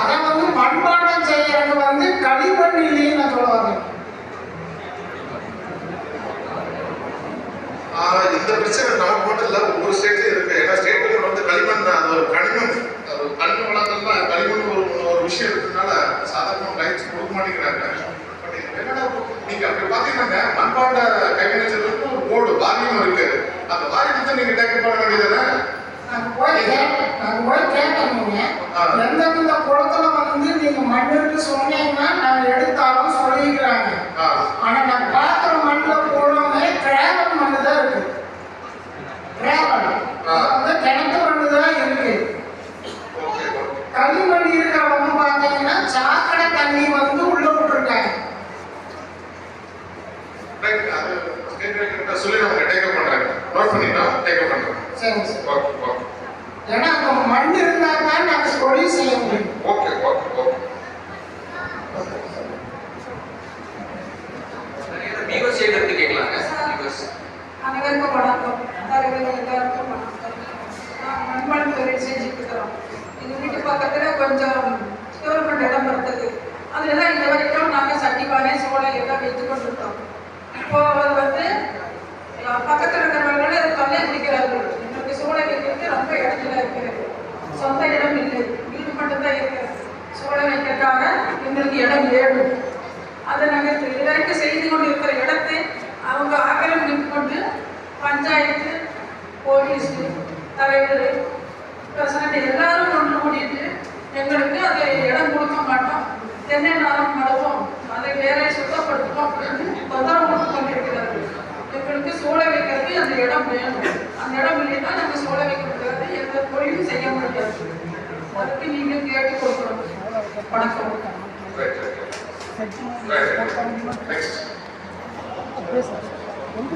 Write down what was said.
அதை வந்து மண்பாண்டம் செய்யறது வந்து களிமண் இல்லைன்னு சொல்லுவாங்க. இந்த பிரச்சனை நமக்கு மட்டும் இல்ல, ஒவ்வொரு ஸ்டேட்லயும் இருக்கு. ஏன்னா ஸ்டேட்ல வந்து களிமண் அது ஒரு கனிமம், அது கனிம வளங்கள்ல களிமண் ஒரு விஷயம் இருக்கிறதுனால சாதாரண ரைட்ஸ் கொடுக்க மாட்டேங்கிறாங்க. என்னன்னா நீங்க அப்படி பாத்தீங்கன்னா மண்பாண்ட கைவினைச்சலுக்கு ஒரு போர்டு வாரியம் இருக்கு. அந்த வாரியத்தை நீங்க டேக்கப் பண்ண வேண்டியதுதானே? போய் கேட்டீங்க எந்தெந்த குளத்துல வந்து நீங்க மண்ணுக்கு சொன்னீங்கன்னா நாங்க எடுத்தாலும் சொல்லிக்கிறாங்க. ஆனா நான் பாக்குற மண்ணுல போனோமே கிராவல் மண்ணு தான் இருக்கு. கிராவல் வந்து கிணத்து மண்ணு தான் இருக்கு. களிமண் இருக்கிறவங்க பாத்தீங்கன்னா சாக்கடை தண்ணி வந்து உள்ள விட்டுருக்காங்க. சொல்லி நம்ம டேக்கப் பண்றாங்க. நோட் பண்ணிட்டோம், டேக்கப் பண்றோம். சரி சரி. ஏன்னா அந்த மண் இருந்தா தான் நாங்க தொழில் செய்ய முடியும். Okay okay okay. வியூஸ் சேர்த்து கேட்கலாங்க. வியூஸ் அனைவருக்கும் வணக்கம். எல்லாருக்கும் வணக்கம். மண்பாண்டம் தொழில் செஞ்சுட்டு இருக்கிறோம். எங்கள் வீட்டு பக்கத்தில் கொஞ்சம் கவர்மெண்ட் இடம் இருந்தது. அதில் தான் இந்த வரைக்கும் நாங்கள் சட்டி பானை சோளை எல்லாம் வைத்து கொண்டிருக்கோம். இப்போ அது வந்து பக்கத்தில் இருக்கிறவங்களே அதை தொல்லை பிடிக்கிறார்கள். எங்களுக்கு சோளை வைக்கிறது ரொம்ப இடத்துல இருக்கிறது. சொந்த இடம் இல்லை, வீடு மட்டும்தான் இருக்கிறது. சோளை வைக்கிறதுக்காக எங்களுக்கு இடம் வேணும். அதை நாங்கள் இதுவரைக்கும் செய்து கொண்டு இருக்கிற இடத்தை அவங்க ஆக்கிரமிப்பு கொண்டு பஞ்சாயத்து, போலீஸ், தலைவர், பிரசிடண்ட் எல்லாரும் ஒன்று கூட்டிட்டு எங்களுக்கு அதை இடம் கொடுக்க மாட்டோம், தென்னை மரம் நடுவோம், அதை வேற சுத்தப்படுத்துவோம் அப்படின்னு தொந்தரவு கொடுத்து கொண்டிருக்கிறார்கள். எங்களுக்கு சோளை வைக்கிறது அந்த இடம் வேணும். அந்த இடம் இல்லைன்னா நாங்கள் சோளை வைக்க முடியாது, எந்த தொழிலும் செய்ய முடியாது. அதுக்கு நீங்கள் கேட்டு கொடுக்கணும். வணக்கம். Next.